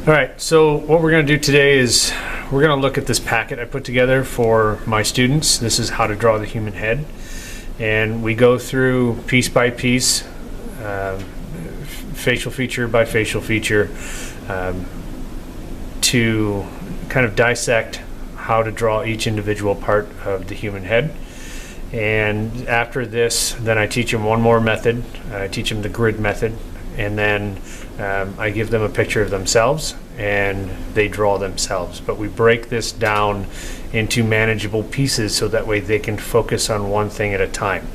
All right, so what we're going to do today is we're going to look at this packet I put together for my students. This is how to draw the human head. And we go through piece by piece, facial feature by facial feature, to kind of dissect how to draw each individual part of the human head. And after this, then I teach them one more method. I teach them the grid method. And then I give them a picture of themselves and they draw themselves. But we break this down into manageable pieces so that way they can focus on one thing at a time.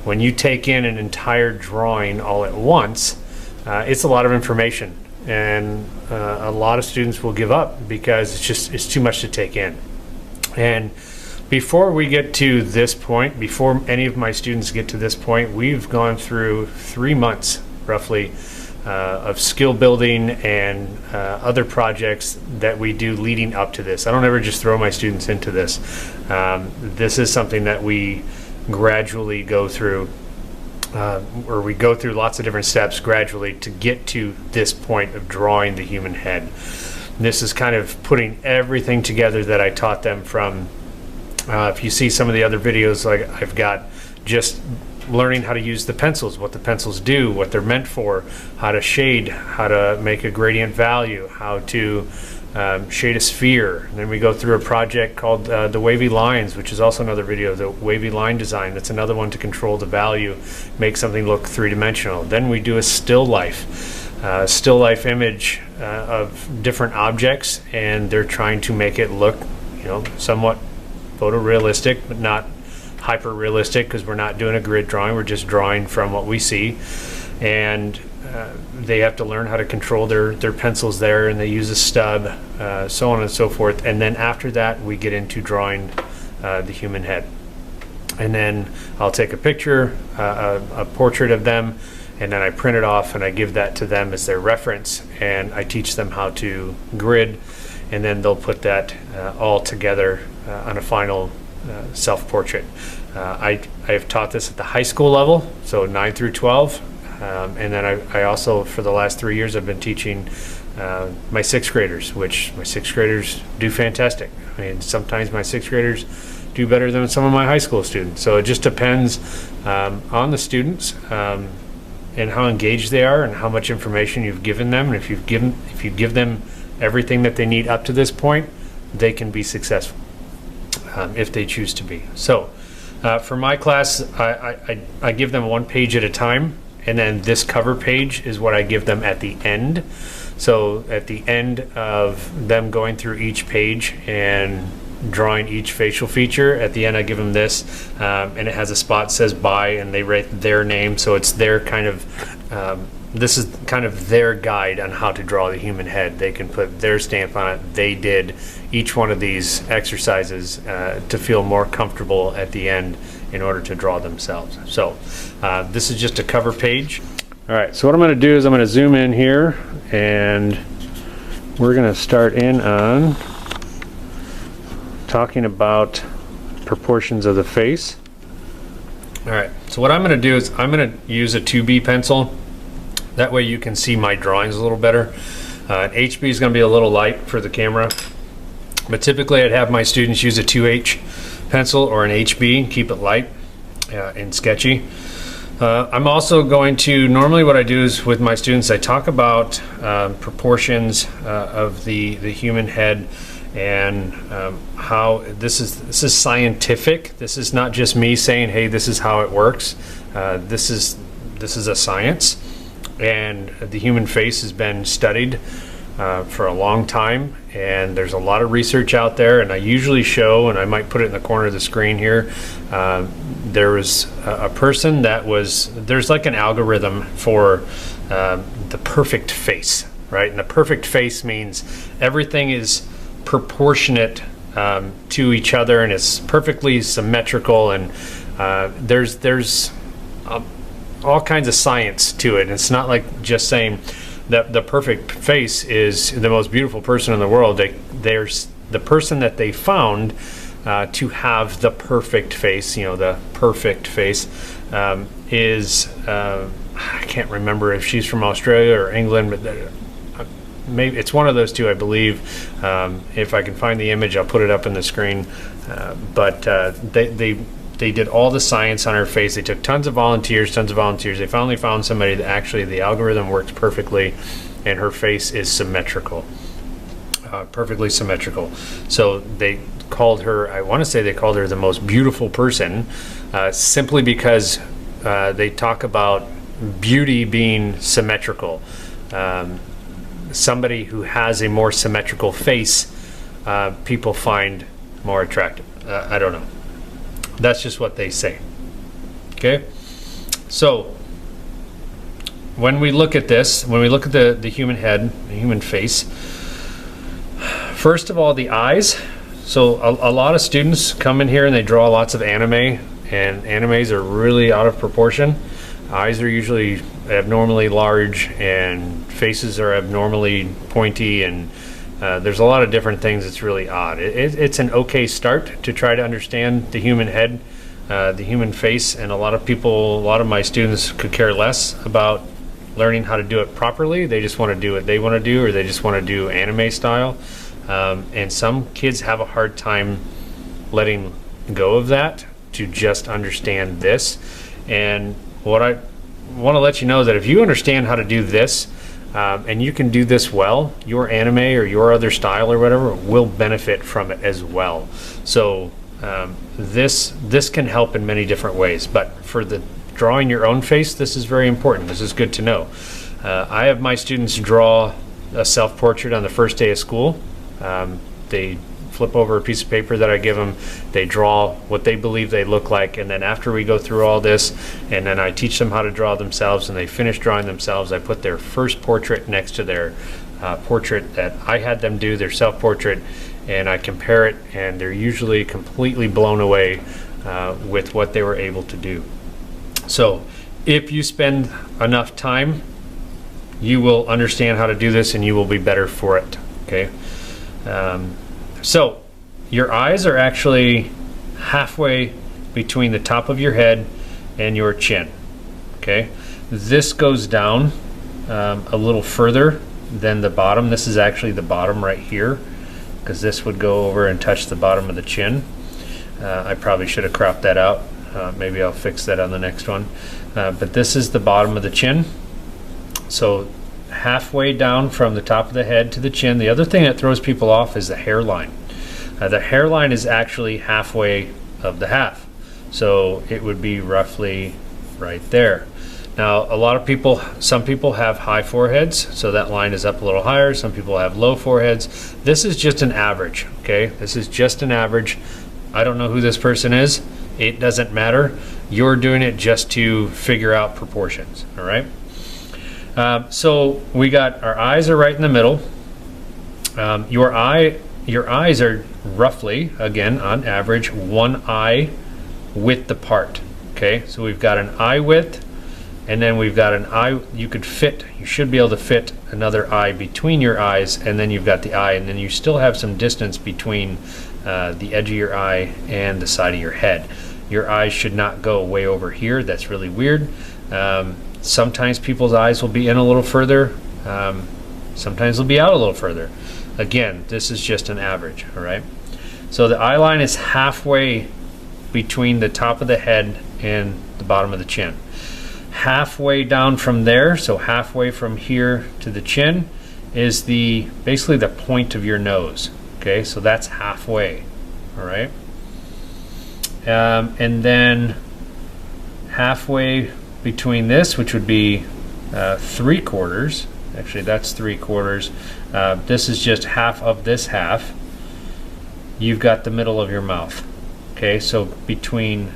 When you take in an entire drawing all at once, it's a lot of information, and a lot of students will give up because it's too much to take in. And before we get to this point, before any of my students get to this point, we've gone through 3 months roughly of skill building and other projects that we do leading up to this. I don't ever just throw my students into this. This is something that we gradually go through, or we go through lots of different steps gradually to get to this point of drawing the human head. This is kind of putting everything together that I taught them from, if you see some of the other videos, like I've got just learning how to use the pencils, what the pencils do, what they're meant for, how to shade, how to make a gradient value, how to shade a sphere. And then we go through a project called the wavy lines, which is also another video, the wavy line design. That's another one to control the value, make something look three-dimensional. Then we do a still life image of different objects, and they're trying to make it look, somewhat photorealistic, but not hyper realistic, because we're not doing a grid drawing, we're just drawing from what we see. And they have to learn how to control their pencils there, and they use a stub, so on and so forth. And then after that we get into drawing the human head, and then I'll take a picture, a portrait of them, and then I print it off and I give that to them as their reference, and I teach them how to grid, and then they'll put that all together on a final self-portrait. I have taught this at the high school level, so 9 through 12, and then I also, for the last 3 years, I've been teaching my 6th graders, which my 6th graders do fantastic. I mean, sometimes my 6th graders do better than some of my high school students. So it just depends on the students and how engaged they are and how much information you've given them. And if you give them everything that they need up to this point, they can be successful. If they choose to be. So for my class, I give them one page at a time, and then this cover page is what I give them at the end. So at the end of them going through each page and drawing each facial feature, at the end I give them this, and it has a spot that says bye, and they write their name, so it's their kind of this is kind of their guide on how to draw the human head. They can put their stamp on it. They did each one of these exercises to feel more comfortable at the end in order to draw themselves. So this is just a cover page. All right, so what I'm going to do is I'm going to zoom in here, and we're going to start in on talking about proportions of the face. All right, so what I'm going to do is I'm going to use a 2B pencil. That way you can see my drawings a little better. An HB is going to be a little light for the camera, but typically I'd have my students use a 2H pencil or an HB, keep it light and sketchy. I'm also going to, normally what I do is with my students, I talk about proportions of the human head, and how this is scientific. This is not just me saying, hey, this is how it works. This is a science. And the human face has been studied for a long time, and there's a lot of research out there. And I usually show, and I might put it in the corner of the screen here, there was a person that was, there's like an algorithm for the perfect face, right? And the perfect face means everything is proportionate to each other, and it's perfectly symmetrical, and there's all kinds of science to it. And it's not like just saying that the perfect face is the most beautiful person in the world. There's the person that they found to have the perfect face, the perfect face is, I can't remember if she's from Australia or England, but maybe it's one of those two, I believe. If I can find the image, I'll put it up on the screen. But they did all the science on her face. They took tons of volunteers. They finally found somebody that actually the algorithm works perfectly, and her face is symmetrical. Perfectly symmetrical. So they called her, I want to say they called her the most beautiful person, simply because they talk about beauty being symmetrical. Somebody who has a more symmetrical face, people find more attractive. I don't know. That's just what they say. Okay? So when we look at this, when we look at the human head, the human face, first of all, the eyes. So a lot of students come in here and they draw lots of anime, and animes are really out of proportion. Eyes are usually abnormally large, and faces are abnormally pointy, and there's a lot of different things. It's really odd. It's an okay start to try to understand the human head, the human face, and a lot of my students could care less about learning how to do it properly. They just want to do what they want to do, or they just want to do anime style. And some kids have a hard time letting go of that to just understand this. And what I want to let you know, that if you understand how to do this, and you can do this well, your anime or your other style or whatever will benefit from it as well. So this can help in many different ways. But for the drawing your own face, this is very important. This is good to know. I have my students draw a self-portrait on the first day of school. They flip over a piece of paper that I give them, they draw what they believe they look like, and then after we go through all this, and then I teach them how to draw themselves, and they finish drawing themselves, I put their first portrait next to their portrait that I had them do, their self-portrait, and I compare it, and they're usually completely blown away with what they were able to do. So if you spend enough time, you will understand how to do this, and you will be better for it. Okay. So your eyes are actually halfway between the top of your head and your chin. Okay, this goes down a little further than the bottom. This is actually the bottom right here, because this would go over and touch the bottom of the chin. I probably should have cropped that out. Maybe I'll fix that on the next one. But this is the bottom of the chin. So halfway down from the top of the head to the chin. The other thing that throws people off is the hairline. The hairline is actually halfway of the half. So it would be roughly right there. Now, a lot of people, some people have high foreheads, so that line is up a little higher. Some people have low foreheads. This is just an average, okay? This is just an average. I don't know who this person is. It doesn't matter. You're doing it just to figure out proportions, all right? So we got our eyes are right in the middle. Your eyes are roughly, again, on average, one eye width apart. Okay, so we've got an eye width, and then we've got an eye. You should be able to fit another eye between your eyes, and then you've got the eye, and then you still have some distance between the edge of your eye and the side of your head. Your eyes should not go way over here. That's really weird. Sometimes people's eyes will be in a little further. Sometimes they'll be out a little further. Again, this is just an average, all right? So the eye line is halfway between the top of the head and the bottom of the chin. Halfway down from there, so halfway from here to the chin, is basically the point of your nose. Okay, so that's halfway, all right? And then halfway between this, which would be 3/4. Actually, that's 3/4. This is just half of this half. You've got the middle of your mouth. Okay, so between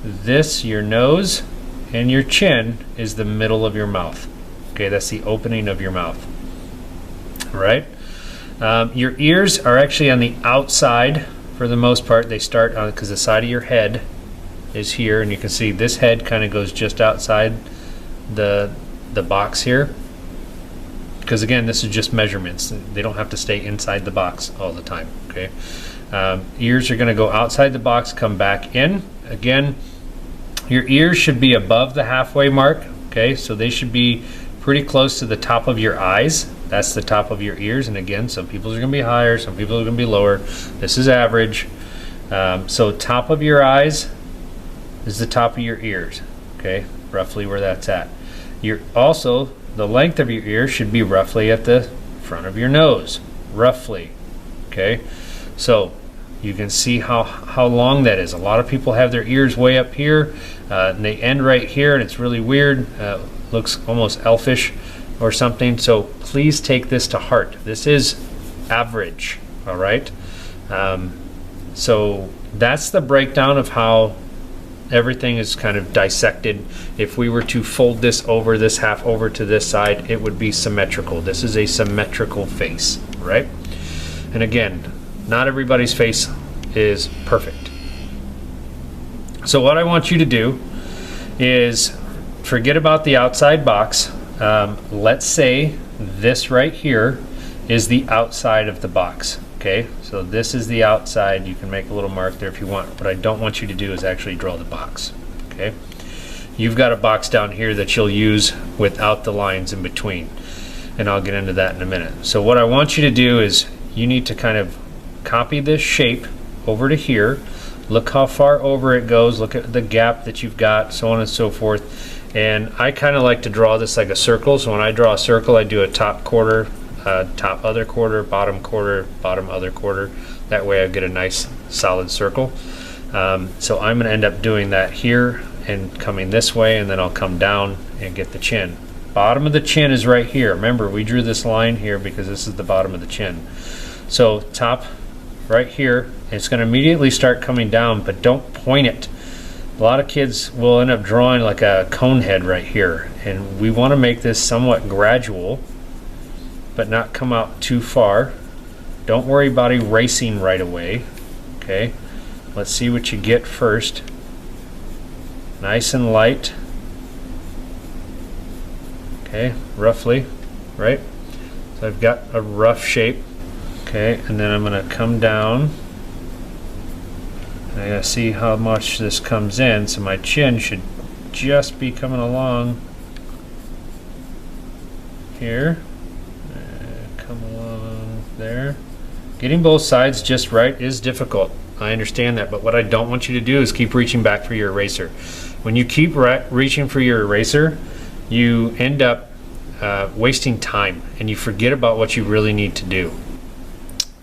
this, your nose, and your chin is the middle of your mouth. Okay, that's the opening of your mouth. All right. Your ears are actually on the outside for the most part. They start on, because the side of your head is here, and you can see this head kind of goes just outside the box here. Because again, this is just measurements. They don't have to stay inside the box all the time. Okay. Ears are going to go outside the box, come back in. Again, your ears should be above the halfway mark. Okay, so they should be pretty close to the top of your eyes. That's the top of your ears. And again, some people are going to be higher, some people are going to be lower. This is average. So top of your eyes is the top of your ears. Okay, roughly where that's at. Also, the length of your ear should be roughly at the front of your nose, roughly. Okay, so you can see how long that is. A lot of people have their ears way up here, and they end right here, and it's really weird. Looks almost elfish or something. So please take this to heart. This is average, all right? So that's the breakdown of how everything is kind of dissected. If we were to fold this over, this half over to this side, it would be symmetrical. This is a symmetrical face, right? And again, not everybody's face is perfect. So what I want you to do is forget about the outside box. Let's say this right here is the outside of the box. Okay, so this is the outside. You can make a little mark there if you want. What I don't want you to do is actually draw the box. Okay, you've got a box down here that you'll use without the lines in between, and I'll get into that in a minute. So what I want you to do is you need to kind of copy this shape over to here. Look how far over it goes. Look at the gap that you've got, so on and so forth. And I kind of like to draw this like a circle. So when I draw a circle, I do a top quarter, top other quarter, bottom other quarter. That way I get a nice solid circle. So I'm going to end up doing that here and coming this way, and then I'll come down and get the chin. Bottom of the chin is right here. Remember, we drew this line here because this is the bottom of the chin. So top right here, it's going to immediately start coming down, but don't point it. A lot of kids will end up drawing like a cone head right here, and we want to make this somewhat gradual but not come out too far. Don't worry about erasing right away. Okay, let's see what you get first. Nice and light. Okay, roughly, right? So I've got a rough shape. Okay, and then I'm going to come down. I gotta see how much this comes in, so my chin should just be coming along here. Come along there. Getting both sides just right is difficult. I understand that, but what I don't want you to do is keep reaching back for your eraser. When you keep reaching for your eraser, you end up wasting time, and you forget about what you really need to do.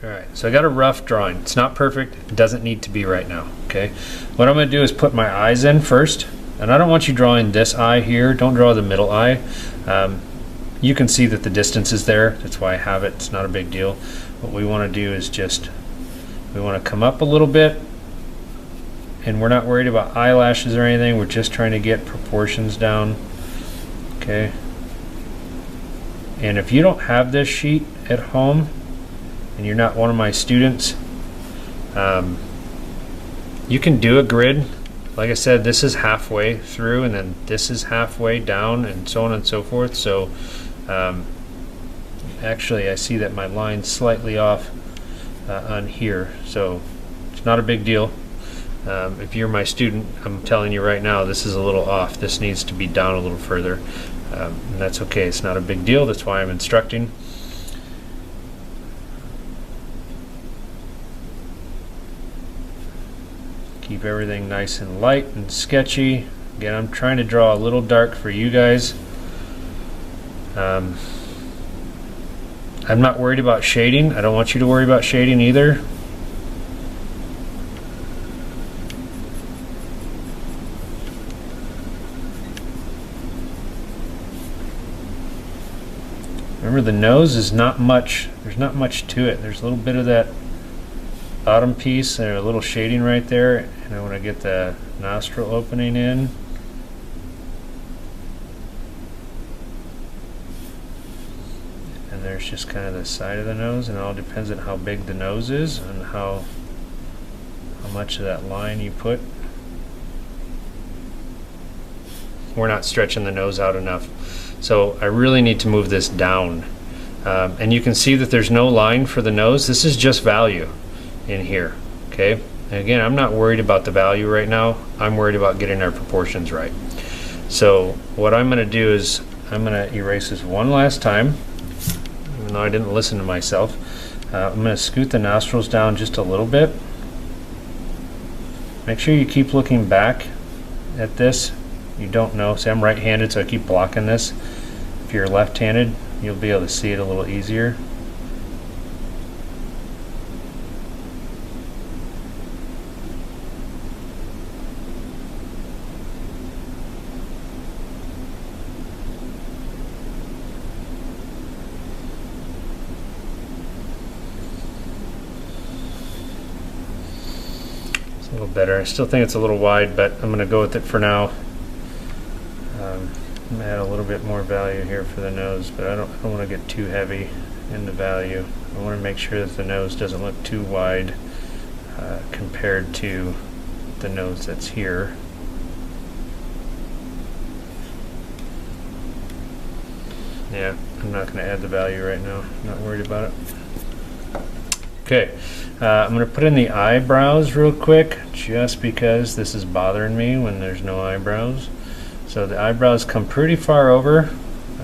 Alright, so I got a rough drawing. It's not perfect. It doesn't need to be right now. Okay, what I'm going to do is put my eyes in first, and I don't want you drawing this eye here. Don't draw the middle eye. You can see that the distance is there. That's why I have it. It's not a big deal. What we want to do is just, we want to come up a little bit, and we're not worried about eyelashes or anything. We're just trying to get proportions down. Okay, and if you don't have this sheet at home and you're not one of my students, you can do a grid. Like I said, this is halfway through, and then this is halfway down, and so on and so forth. So actually I see that my line's slightly off on here, so it's not a big deal. If you're my student, I'm telling you right now, this is a little off. This needs to be down a little further, and that's okay. It's not a big deal. That's why I'm instructing. Keep everything nice and light and sketchy. Again, I'm trying to draw a little dark for you guys. I'm not worried about shading. I don't want you to worry about shading either. Remember, the nose is not much. There's not much to it. There's a little bit of that bottom piece and a little shading right there, and I want to get the nostril opening in. And there's just kind of the side of the nose, and it all depends on how big the nose is and how much of that line you put. We're not stretching the nose out enough, so I really need to move this down. And you can see that there's no line for the nose. This is just value in here, okay? And again, I'm not worried about the value right now. I'm worried about getting our proportions right. So what I'm going to do is I'm going to erase this one last time, even though I didn't listen to myself. I'm going to scoot the nostrils down just a little bit. Make sure you keep looking back at this. You don't know. See, I'm right-handed, so I keep blocking this. If you're left-handed, you'll be able to see it a little easier. It's a little better. I still think it's a little wide, but I'm going to go with it for now. I'm going to add a little bit more value here for the nose, but I don't want to get too heavy in the value. I want to make sure that the nose doesn't look too wide compared to the nose that's here. Yeah, I'm not going to add the value right now. I'm not worried about it. Okay, I'm going to put in the eyebrows real quick, just because this is bothering me when there's no eyebrows. So the eyebrows come pretty far over,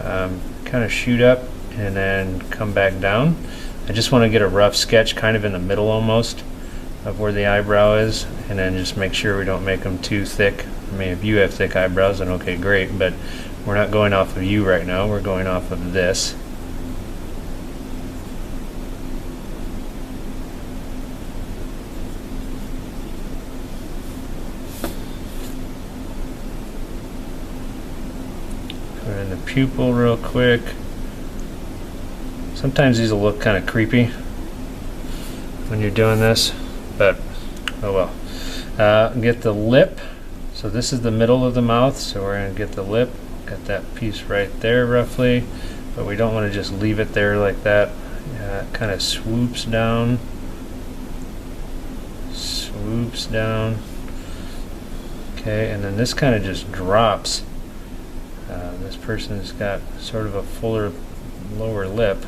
kind of shoot up and then come back down. I just want to get a rough sketch kind of in the middle almost of where the eyebrow is, and then just make sure we don't make them too thick. I mean, if you have thick eyebrows, then okay, great, but we're not going off of you right now, we're going off of this. Put in the pupil real quick. Sometimes these will look kind of creepy when you're doing this, but oh well. Get the lip. So this is the middle of the mouth, so we're going to get the lip. Got that piece right there roughly, but we don't want to just leave it there like that. It kind of swoops down. Swoops down. Okay, and then this kind of just drops. This person's got sort of a fuller lower lip,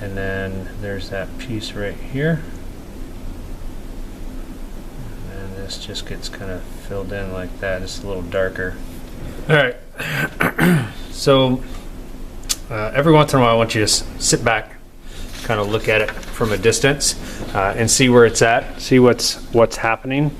and then there's that piece right here, and this just gets kind of filled in like that. It's a little darker. All right. So every once in a while I want you to sit back, kind of look at it from a distance, and see where it's at, see what's happening.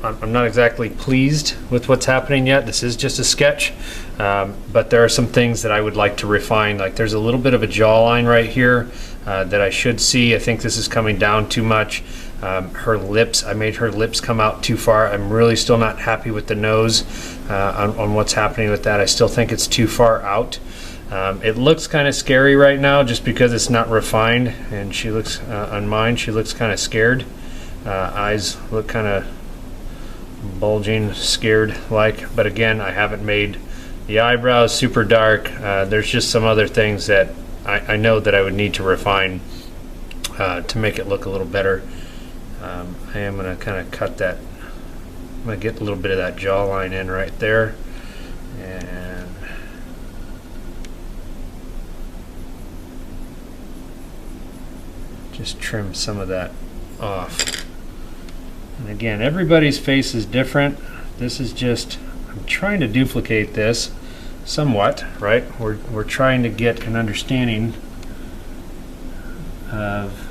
I'm not exactly pleased with what's happening yet. This is just a sketch, but there are some things that I would like to refine. Like there's a little bit of a jawline right here that I should see. I think this is coming down too much. Her lips, I made her lips come out too far. I'm really still not happy with the nose on what's happening with that. I still think it's too far out. It looks kind of scary right now just because it's not refined, and she looks, on mine, she looks kind of scared. Eyes look kind of bulging, scared like, but again, I haven't made the eyebrows super dark. There's just some other things that I know that I would need to refine to make it look a little better. I am going to kind of cut that. I'm going to get a little bit of that jawline in right there, and just trim some of that off. And again, everybody's face is different. This is just, I'm trying to duplicate this somewhat, right? We're trying to get an understanding of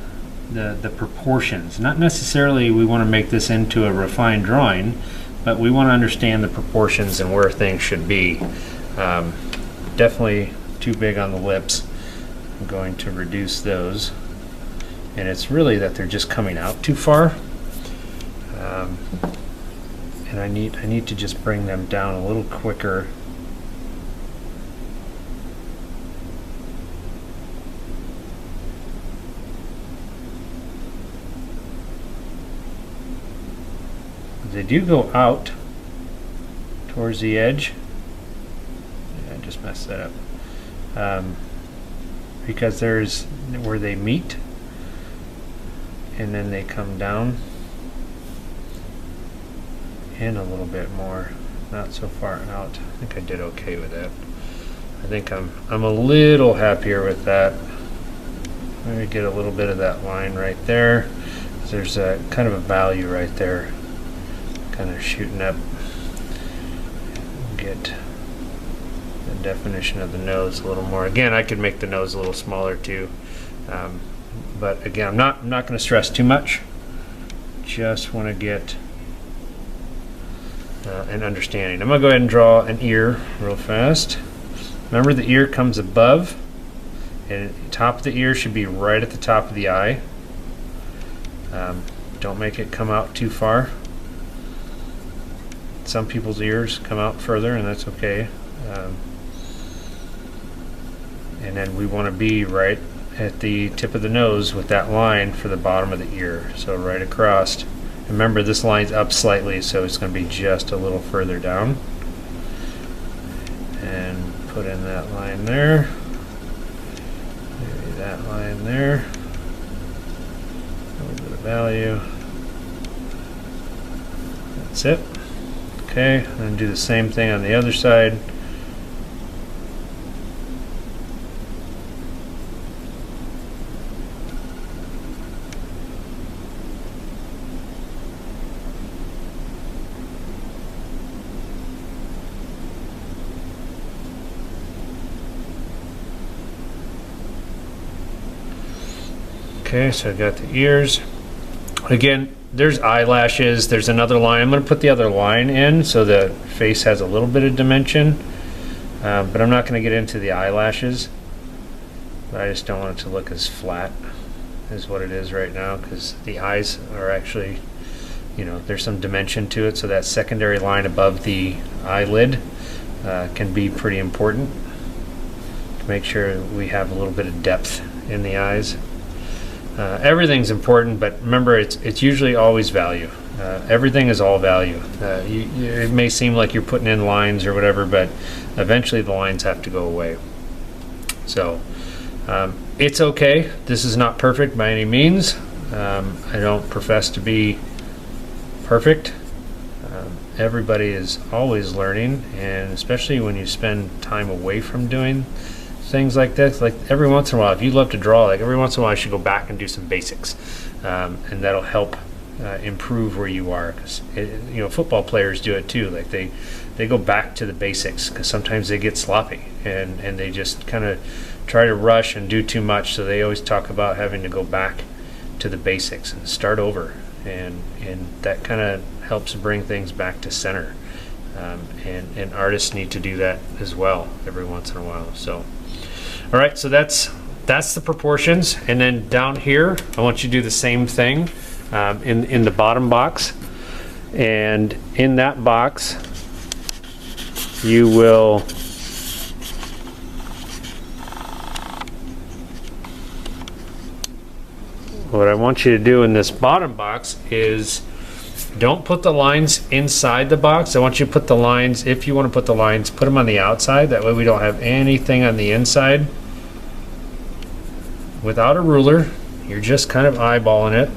the proportions. Not necessarily we want to make this into a refined drawing, but we want to understand the proportions and where things should be. Definitely too big on the lips. I'm going to reduce those. And it's really that they're just coming out too far. And I need to just bring them down a little quicker. They do go out towards the edge. Yeah, I just messed that up. because there's where they meet and then they come down in a little bit more, not so far out. I think I did okay with that. I think I'm a little happier with that. Maybe get a little bit of that line right there. There's a kind of a value right there, kind of shooting up. Get the definition of the nose a little more. Again, I could make the nose a little smaller too, but again, I'm not going to stress too much. Just want to get an understanding. I'm going to go ahead and draw an ear real fast. Remember, the ear comes above, and the top of the ear should be right at the top of the eye. Don't make it come out too far. Some people's ears come out further, and that's okay. And then we want to be right at the tip of the nose with that line for the bottom of the ear. So right across. Remember, this line's up slightly, so it's going to be just a little further down. And put in that line there. Maybe that line there. A little bit of value. That's it. Okay, and then do the same thing on the other side. Okay, so I got the ears. Again, there's eyelashes, there's another line. I'm going to put the other line in so the face has a little bit of dimension, but I'm not going to get into the eyelashes. I just don't want it to look as flat as what it is right now, because the eyes are actually, you know, there's some dimension to it, so that secondary line above the eyelid can be pretty important to make sure we have a little bit of depth in the eyes. Everything's important, but remember, it's usually always value. Everything is all value. It may seem like you're putting in lines or whatever, but eventually the lines have to go away. So it's okay. This is not perfect by any means. I don't profess to be perfect. Everybody is always learning, and especially when you spend time away from doing things like this, like every once in a while, if you love to draw, like every once in a while I should go back and do some basics, and that'll help improve where you are, because you know, football players do it too. Like they go back to the basics, because sometimes they get sloppy and they just kind of try to rush and do too much, so they always talk about having to go back to the basics and start over, and that kind of helps bring things back to center, and artists need to do that as well every once in a while. So all right, so that's the proportions, and then down here I want you to do the same thing in the bottom box, and in that box you will what I want you to do in this bottom box is don't put the lines inside the box. I want you to put the lines, if you want to put the lines, put them on the outside. That way we don't have anything on the inside. Without a ruler, you're just kind of eyeballing it.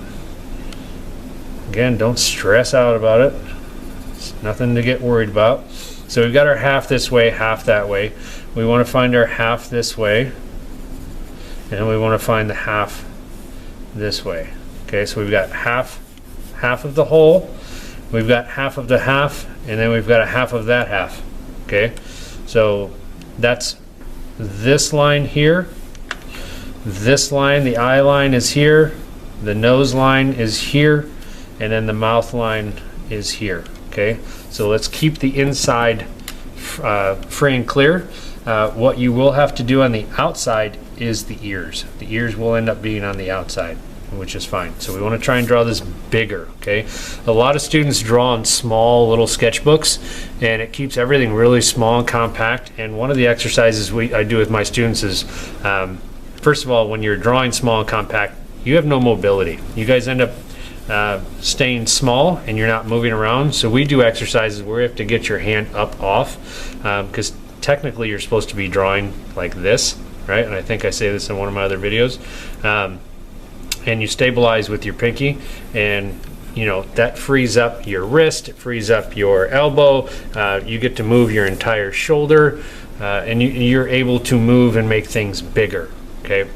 Again, don't stress out about it. It's nothing to get worried about. So we've got our half this way, half that way. We want to find our half this way, and we want to find the half this way. Okay, so we've got half of the whole, we've got half of the half, and then we've got a half of that half. Okay, so that's this line here. This line, the eye line, is here, the nose line is here, and then the mouth line is here. Okay, so let's keep the inside free and clear. What you will have to do on the outside is the ears. The ears will end up being on the outside, which is fine. So we want to try and draw this bigger. Okay, a lot of students draw on small little sketchbooks, and it keeps everything really small and compact. And one of the exercises I do with my students is first of all, when you're drawing small and compact, you have no mobility. You guys end up staying small and you're not moving around. So we do exercises where you have to get your hand up off, because technically you're supposed to be drawing like this, right? And I think I say this in one of my other videos. And you stabilize with your pinky, and you know that frees up your wrist, it frees up your elbow, you get to move your entire shoulder, and you're able to move and make things bigger. Okay,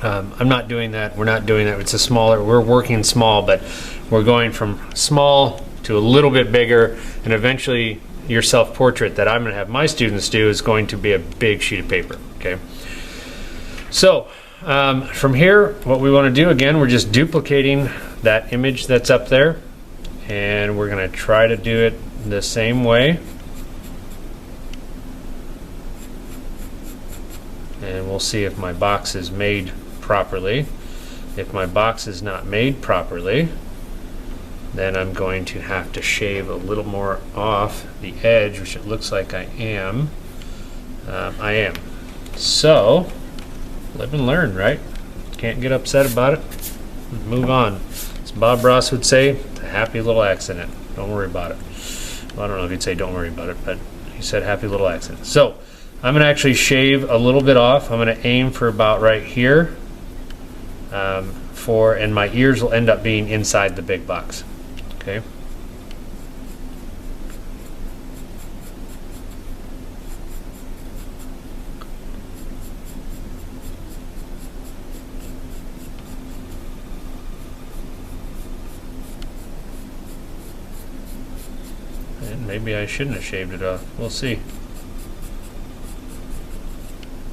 I'm not doing that, we're not doing that. It's a smaller, we're working small, but we're going from small to a little bit bigger, and eventually your self-portrait that I'm going to have my students do is going to be a big sheet of paper. Okay, so from here, what we want to do, again, we're just duplicating that image that's up there, and we're going to try to do it the same way, and we'll see if my box is made properly. If my box is not made properly, then I'm going to have to shave a little more off the edge, which it looks like I am. So live and learn, right? Can't get upset about it. Move on. As Bob Ross would say, it's a happy little accident. Don't worry about it. Well, I don't know if he'd say don't worry about it, but he said happy little accident. So I'm going to actually shave a little bit off. I'm going to aim for about right here. And my ears will end up being inside the big box. Okay. And maybe I shouldn't have shaved it off. We'll see.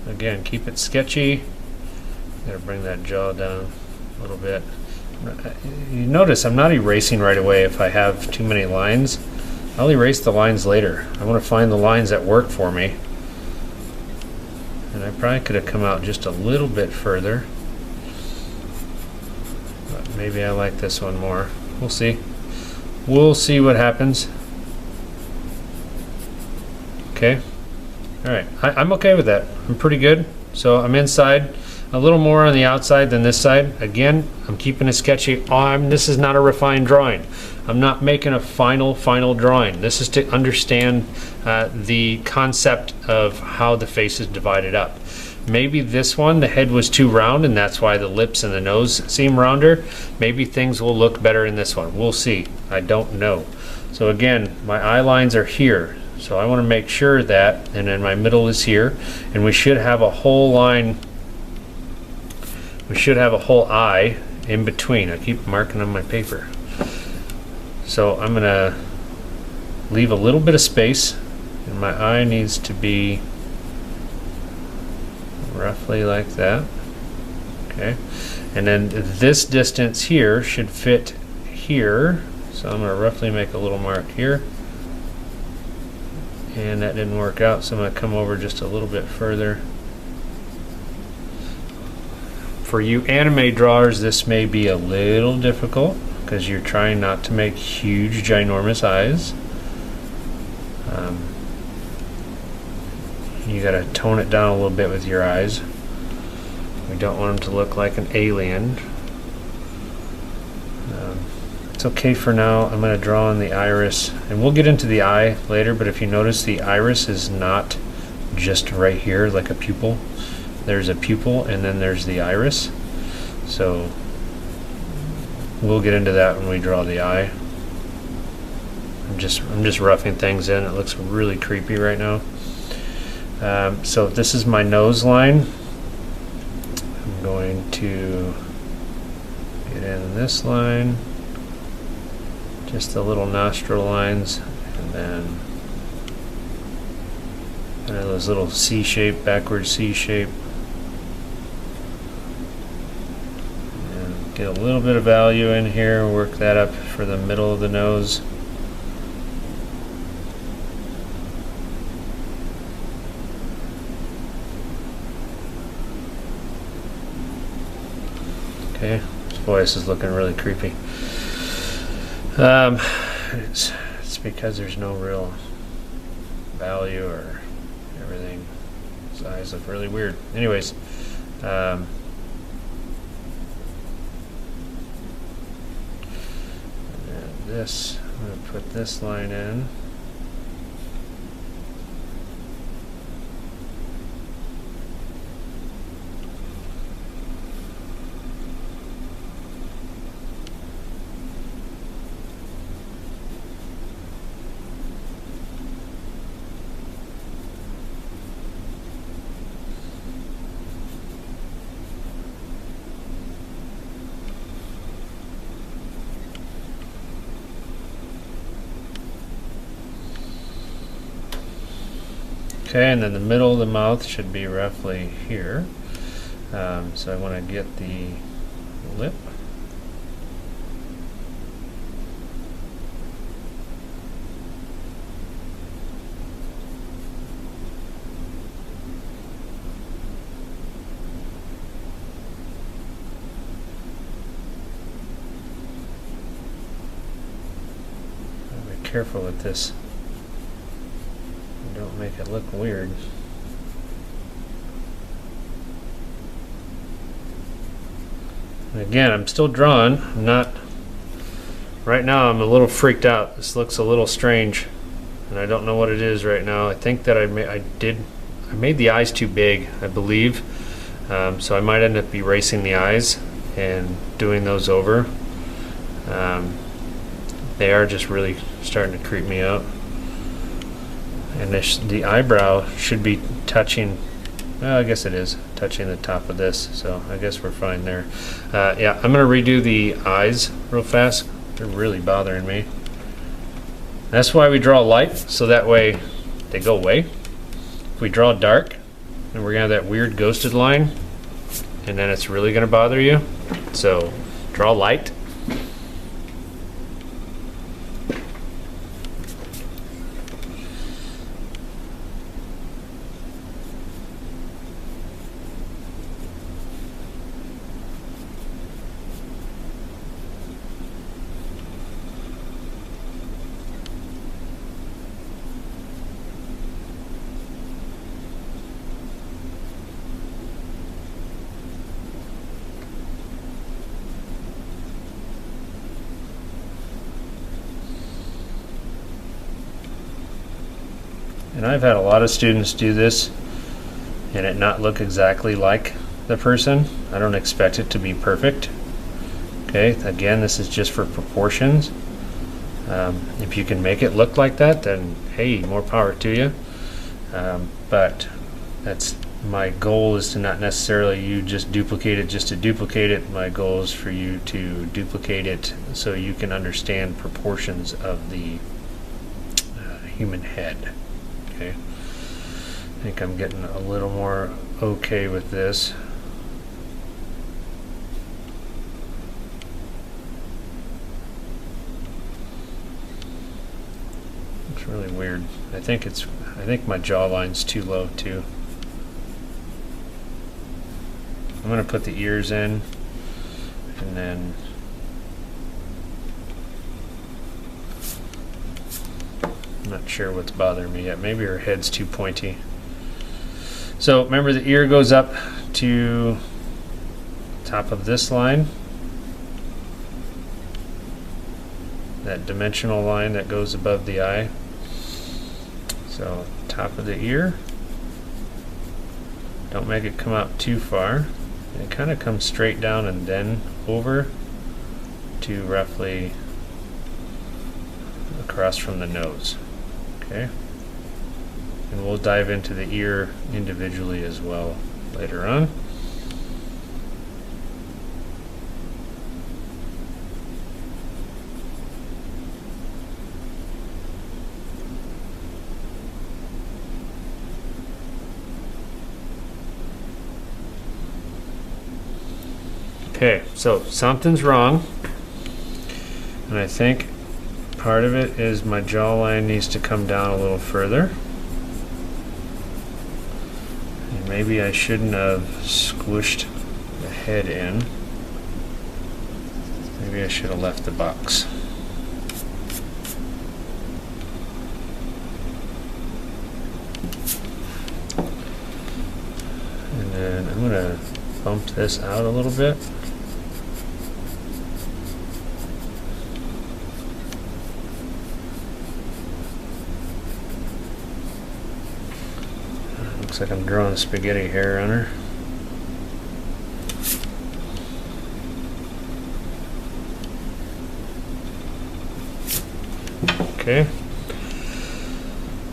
Again, keep it sketchy. Gotta bring that jaw down a little bit. You notice I'm not erasing right away if I have too many lines. I'll erase the lines later. I want to find the lines that work for me. And I probably could have come out just a little bit further. But maybe I like this one more. We'll see. We'll see what happens. Okay. Alright. I'm okay with that. I'm pretty good. So I'm inside. A little more on the outside than this side. Again, I'm keeping it sketchy. This is not a refined drawing. I'm not making a final drawing. This is to understand the concept of how the face is divided up. Maybe this one, the head was too round, and that's why the lips and the nose seem rounder. Maybe things will look better in this one. We'll see. I don't know. So again, my eye lines are here. So I want to make sure that, and then my middle is here, and we should have a whole line. We should have a whole eye in between. I keep marking on my paper. So I'm gonna leave a little bit of space, and my eye needs to be roughly like that. Okay, and then this distance here should fit here. So I'm gonna roughly make a little mark here. And that didn't work out, so I'm gonna come over just a little bit further. For you anime drawers, this may be a little difficult because you're trying not to make huge, ginormous eyes. You gotta tone it down a little bit with your eyes. We don't want them to look like an alien. It's okay for now. I'm gonna draw in the iris, and we'll get into the eye later, but if you notice, the iris is not just right here like a pupil. There's a pupil and then there's the iris. So we'll get into that when we draw the eye. I'm just roughing things in. It looks really creepy right now. So this is my nose line. I'm going to get in this line, just the little nostril lines, and then those little C-shape, backward C-shape. Get a little bit of value in here, work that up for the middle of the nose. Okay, boy, this is looking really creepy. It's because there's no real value, or everything. His eyes look really weird. Anyways, this, I'm going to put this line in. Okay, and then the middle of the mouth should be roughly here. So I want to get the lip. Be careful with this. Don't make it look weird. And again, I'm still drawing. Right now I'm a little freaked out. This looks a little strange, and I don't know what it is right now. I think that I made the eyes too big, I believe. So I might end up erasing the eyes and doing those over. They are just really starting to creep me out. And the eyebrow should be touching, well, I guess it is, touching the top of this, so I guess we're fine there. Yeah, I'm going to redo the eyes real fast. They're really bothering me. That's why we draw light, so that way they go away. If we draw dark, then we're going to have that weird ghosted line, and then it's really going to bother you. So draw light. And I've had a lot of students do this and it not look exactly like the person. I don't expect it to be perfect. Okay, again, this is just for proportions. If you can make it look like that, then hey, more power to you. But that's my goal, is to not necessarily you just duplicate it just to duplicate it. My goal is for you to duplicate it so you can understand proportions of the human head. Okay, I think I'm getting a little more okay with this. It's really weird. I think my jawline's too low too. I'm gonna put the ears in, and then I'm not sure what's bothering me yet. Maybe her head's too pointy. So remember, the ear goes up to top of this line, that dimensional line that goes above the eye. So top of the ear. Don't make it come out too far. It kind of comes straight down and then over to roughly across from the nose. Okay, and we'll dive into the ear individually as well later on. Okay, so something's wrong, and I think part of it is my jawline needs to come down a little further. And maybe I shouldn't have squished the head in. Maybe I should have left the box. And then I'm going to bump this out a little bit. Looks like I'm drawing a spaghetti hair on her. Okay.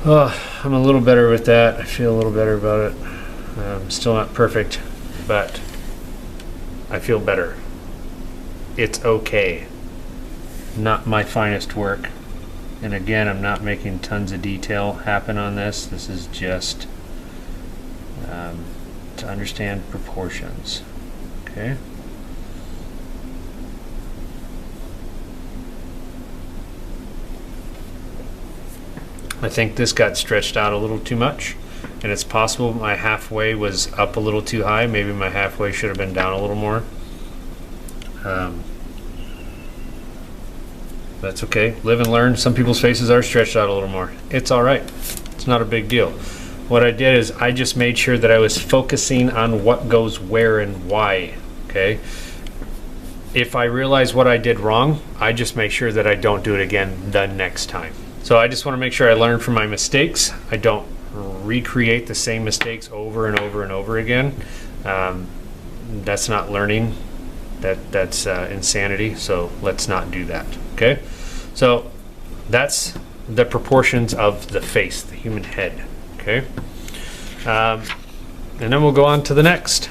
I'm a little better with that. I feel a little better about it. Still not perfect, but I feel better. It's okay. Not my finest work. And again, I'm not making tons of detail happen on this. This is just to understand proportions. Okay. I think this got stretched out a little too much, and it's possible my halfway was up a little too high. Maybe my halfway should have been down a little more. That's okay. Live and learn. Some people's faces are stretched out a little more. It's all right. It's not a big deal. What I did is I just made sure that I was focusing on what goes where and why. Okay. If I realize what I did wrong, I just make sure that I don't do it again the next time. So I just want to make sure I learn from my mistakes. I don't recreate the same mistakes over and over and over again. That's not learning. That's insanity. So let's not do that. Okay. So that's the proportions of the face, the human head. Okay. And then we'll go on to the next.